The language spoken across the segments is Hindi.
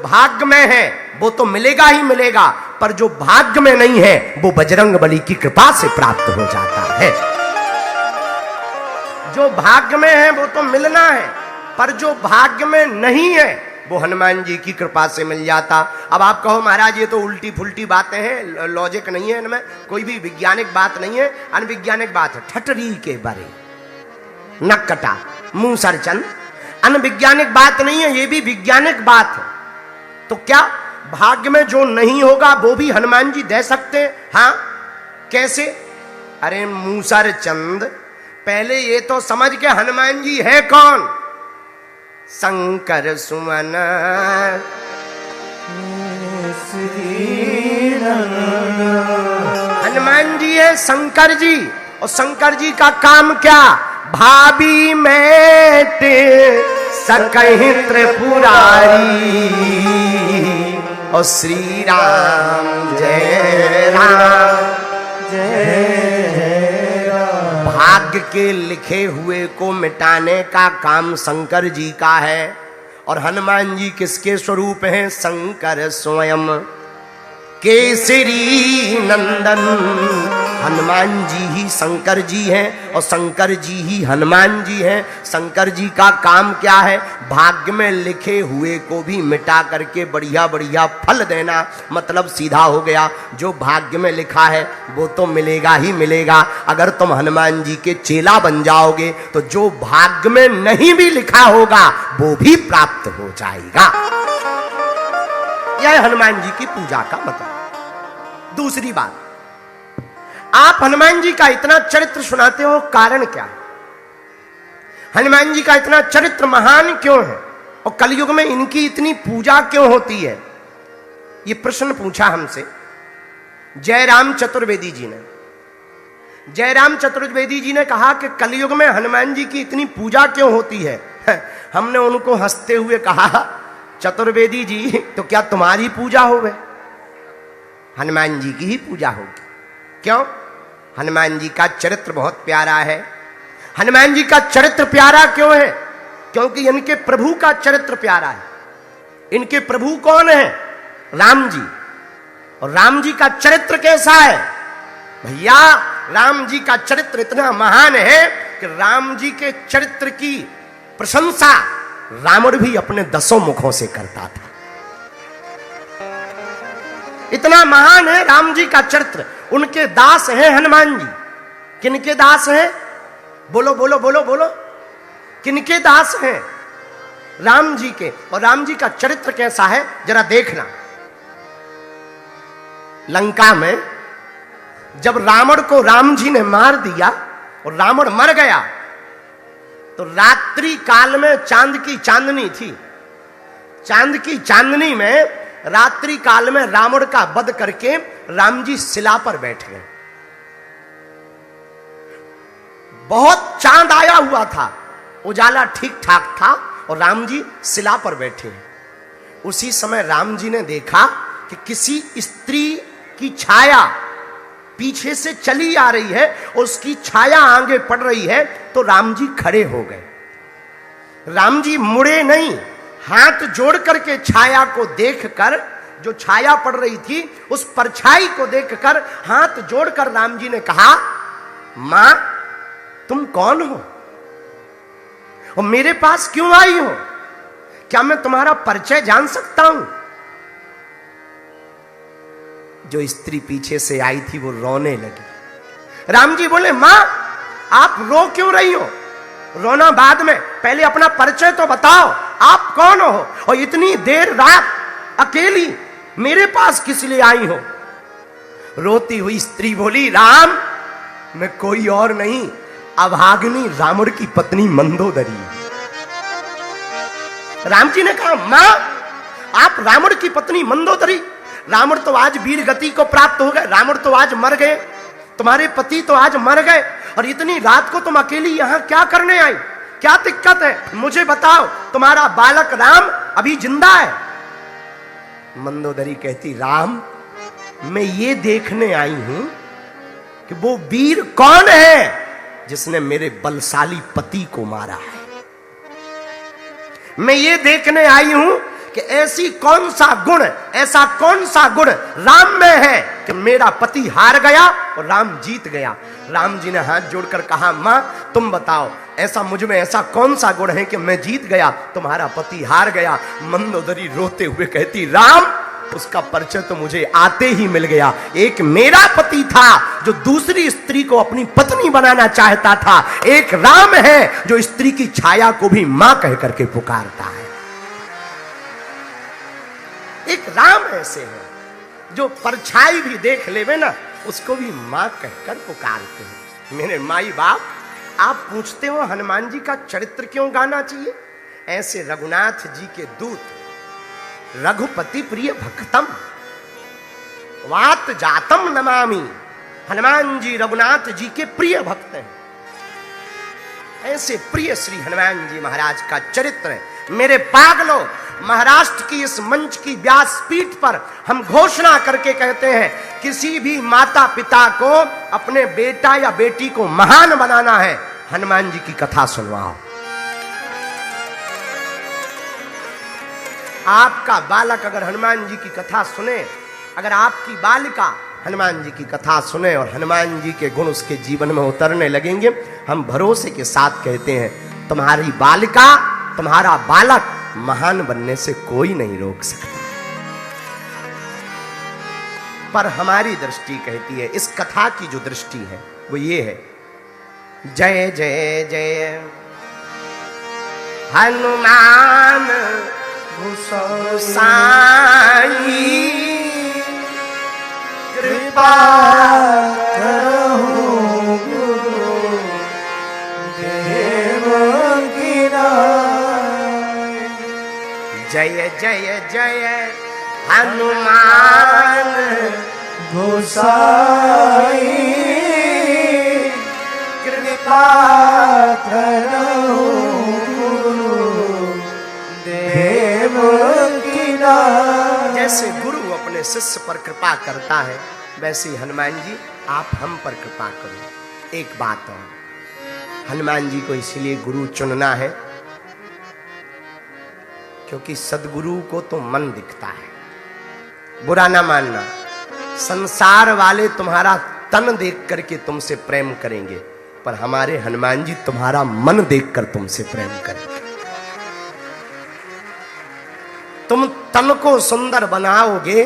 भाग्य में है वो तो मिलेगा ही मिलेगा, पर जो भाग्य में नहीं है वो बजरंग बली की कृपा से प्राप्त हो जाता है। जो भाग्य में है वो तो मिलना है, पर जो भाग्य में नहीं है वो हनुमान जी की कृपा से मिल जाता। अब आप कहो महाराज ये तो उल्टी फुल्टी बातें हैं, लॉजिक नहीं है इनमें, कोई भी वैज्ञानिक बात नहीं है, अनवैज्ञानिक बात है। ठटरी के बारे नक कटा मुंह सरचन, अनवैज्ञानिक बात नहीं है, ये भी वैज्ञानिक बात है। तो क्या भाग्य में जो नहीं होगा वो भी हनुमान जी दे सकते? हाँ, कैसे? अरे मूसर चंद, पहले ये तो समझ के हनुमान जी है कौन? शंकर सुमन हनुमान जी है शंकर जी, और शंकर जी का काम क्या? भाभी मैट सकहि त्रिपुरारी, और श्री राम जय राम जय राम। भाग्य के लिखे हुए को मिटाने का काम शंकर जी का है। और हनुमान जी किसके स्वरूप हैं? शंकर स्वयं केसरी नंदन। हनुमान जी ही शंकर जी हैं और शंकर जी ही हनुमान जी हैं। शंकर जी का काम क्या है? भाग्य में लिखे हुए को भी मिटा करके बढ़िया बढ़िया फल देना। मतलब सीधा हो गया, जो भाग्य में लिखा है वो तो मिलेगा ही मिलेगा। अगर तुम हनुमान जी के चेला बन जाओगे तो जो भाग्य में नहीं भी लिखा होगा वो भी प्राप्त हो जाएगा। यह हनुमान जी की पूजा का मतलब। दूसरी बात, आप हनुमान जी का इतना चरित्र सुनाते हो, कारण क्या है? हनुमान जी का इतना चरित्र महान क्यों है और कलयुग में इनकी इतनी पूजा क्यों होती है? ये प्रश्न पूछा हमसे जयराम चतुर्वेदी जी ने। जयराम चतुर्वेदी जी ने कहा कि कलयुग में हनुमान जी की इतनी पूजा क्यों होती है? हमने उनको हंसते हुए कहा, चतुर्वेदी जी तो क्या तुम्हारी पूजा होवे? हनुमान जी की ही पूजा होगी। क्यों? हनुमान जी का चरित्र बहुत प्यारा है। हनुमान जी का चरित्र प्यारा क्यों है? क्योंकि इनके प्रभु का चरित्र प्यारा है। इनके प्रभु कौन है? राम जी। और राम जी का चरित्र कैसा है? भैया राम जी का चरित्र इतना महान है कि राम जी के चरित्र की प्रशंसा रावण भी अपने 10 मुखों से करता था। इतना महान है राम जी का चरित्र। उनके दास हैं हनुमान जी। किनके दास हैं? बोलो बोलो बोलो बोलो, किनके दास हैं? राम जी के। और राम जी का चरित्र कैसा है जरा देखना। लंका में जब रावण को राम जी ने मार दिया और रावण मर गया, तो रात्रि काल में चांद की चांदनी थी। चांद की चांदनी में रात्रि काल में रावण का वध करके राम जी शिला पर बैठ गए। बहुत चांद आया हुआ था, उजाला ठीक ठाक था और राम जी शिला पर बैठे हैं। उसी समय राम जी ने देखा कि किसी स्त्री की छाया पीछे से चली आ रही है और उसकी छाया आगे पड़ रही है। तो राम जी खड़े हो गए। राम जी मुड़े नहीं, हाथ जोड़ करके छाया को देखकर, जो छाया पड़ रही थी उस परछाई को देखकर हाथ जोड़कर राम जी ने कहा, मां तुम कौन हो और मेरे पास क्यों आई हो? क्या मैं तुम्हारा परिचय जान सकता हूं? जो स्त्री पीछे से आई थी वो रोने लगी। राम जी बोले, मां आप रो क्यों रही हो? रोना बाद में, पहले अपना परिचय तो बताओ, आप कौन हो और इतनी देर रात अकेली मेरे पास किस लिए आई हो? रोती हुई स्त्री बोली, राम मैं कोई और नहीं, अभागिनी रावण की पत्नी मंदोदरी। राम जी ने कहा, मां आप रावण की पत्नी मंदोदरी? रावण तो आज वीर गति को प्राप्त हो गए, रावण तो आज मर गए, तुम्हारे पति तो आज मर गए, और इतनी रात को तुम अकेली यहां क्या करने आई? क्या दिक्कत है? मुझे बताओ, तुम्हारा बालक राम अभी जिंदा है? मंदोदरी कहती, राम मैं ये देखने आई हूं कि वो वीर कौन है जिसने मेरे बलशाली पति को मारा है। मैं ये देखने आई हूं कि ऐसी कौन सा गुण, ऐसा कौन सा गुण राम में है कि मेरा पति हार गया और राम जीत गया। राम जी ने हाथ जोड़कर कहा, मां तुम बताओ ऐसा मुझ में ऐसा कौन सा गुण है कि मैं जीत गया, तुम्हारा पति हार गया। मंदोदरी रोते हुए कहती, राम उसका परिचय तो मुझे आते ही मिल गया। एक मेरा पति था जो दूसरी स्त्री को अपनी पत्नी बनाना चाहता था, एक राम है जो स्त्री की छाया को भी मां कह करके पुकारता है। एक राम ऐसे है जो परछाई भी देख लेवे ना उसको भी मां कहकर पुकारते हैं। मेरे माई बाप, आप पूछते हो हनुमान जी का चरित्र क्यों गाना चाहिए? ऐसे रघुनाथ जी के दूत, रघुपति प्रिय भक्तम वात जातम नमामि, हनुमान जी रघुनाथ जी के प्रिय भक्त हैं। ऐसे प्रिय श्री हनुमान जी महाराज का चरित्र है। मेरे पागलों, महाराष्ट्र की इस मंच की व्यासपीठ पर हम घोषणा करके कहते हैं, किसी भी माता पिता को अपने बेटा या बेटी को महान बनाना है, हनुमान जी की कथा सुनवाओ। आपका बालक अगर हनुमान जी की कथा सुने, अगर आपकी बालिका हनुमान जी की कथा सुने और हनुमान जी के गुण उसके जीवन में उतरने लगेंगे, हम भरोसे के साथ कहते हैं तुम्हारी बालिका, तुम्हारा बालक महान बनने से कोई नहीं रोक सकता। पर हमारी दृष्टि कहती है, इस कथा की जो दृष्टि है वो ये है, जय जय जय हनुमान गोसाई कृपा करो देव की नाय। जय जय जय हनुमान गोसाई कृपा करो देव की नाय। जैसे गुरु अपने शिष्य पर कृपा करता है, वैसे हनुमान जी आप हम पर कृपा करो। एक बात और, हनुमान जी को इसलिए गुरु चुनना है क्योंकि सदगुरु को तो मन दिखता है। बुरा ना मानना, संसार वाले तुम्हारा तन देख करके तुमसे प्रेम करेंगे, पर हमारे हनुमान जी तुम्हारा मन देखकर तुमसे प्रेम करेंगे। तुम तन को सुंदर बनाओगे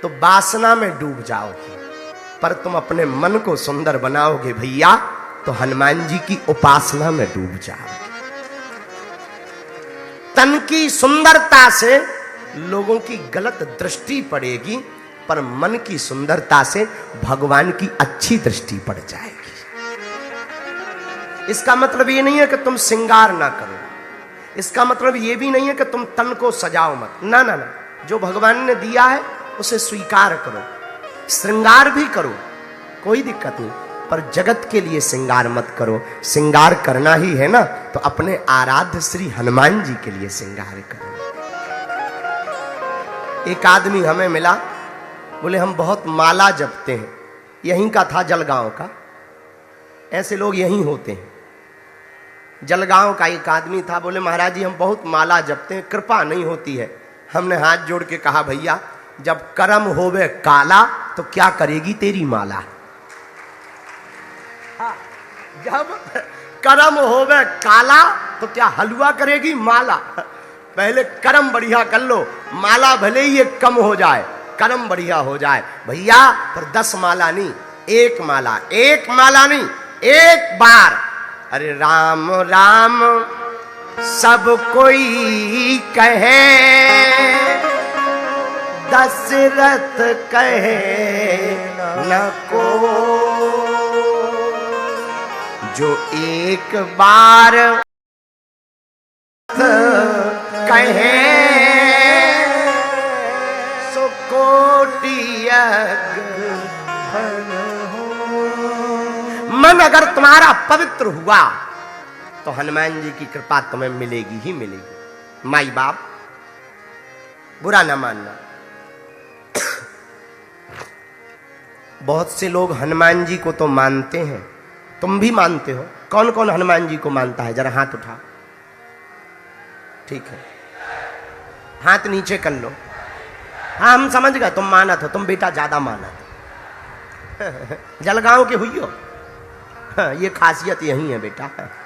तो वासना में डूब जाओगे, पर तुम अपने मन को सुंदर बनाओगे भैया तो हनुमान जी की उपासना में डूब जाओगे। तन की सुंदरता से लोगों की गलत दृष्टि पड़ेगी, पर मन की सुंदरता से भगवान की अच्छी दृष्टि पड़ जाएगी। इसका मतलब ये नहीं है कि तुम श्रृंगार ना करो, इसका मतलब ये भी नहीं है कि तुम तन को सजाओ मत। ना ना ना, जो भगवान ने दिया है उसे स्वीकार करो, श्रृंगार भी करो, कोई दिक्कत नहीं, पर जगत के लिए श्रृंगार मत करो। श्रृंगार करना ही है ना तो अपने आराध्य श्री हनुमान जी के लिए श्रृंगार करो। एक आदमी हमें मिला, बोले हम बहुत माला जपते हैं, यहीं का था, जलगांव का। ऐसे लोग यहीं होते हैं। जलगांव का एक आदमी था, बोले महाराज जी हम बहुत माला जपते हैं, कृपा नहीं होती है। हमने हाथ जोड़ के कहा, भैया जब कर्म होवे काला तो क्या करेगी तेरी माला। जब कर्म होवे काला तो क्या हलवा करेगी माला। पहले कर्म बढ़िया कर लो, माला भले ही एक कम हो जाए, कर्म बढ़िया हो जाए भैया। पर 10 माला नहीं, एक माला, एक माला नहीं, एक बार। अरे राम राम सब कोई कहे, दशरथ कहे न को, जो एक बार कहे सो कोटि यज्ञ फल हो। मन अगर तुम्हारा पवित्र हुआ तो हनुमान जी की कृपा तुम्हें मिलेगी ही मिलेगी। माई बाप, बुरा ना मानना, बहुत से लोग हनुमान जी को तो मानते हैं, तुम भी मानते हो। कौन कौन हनुमान जी को मानता है, जरा हाथ उठा। ठीक है, हाथ नीचे कर लो। हाँ हम समझ गए, तुम मानत हो, तुम बेटा ज्यादा मानत। जलगांव के हुई हो। हाँ, ये खासियत यही है बेटा।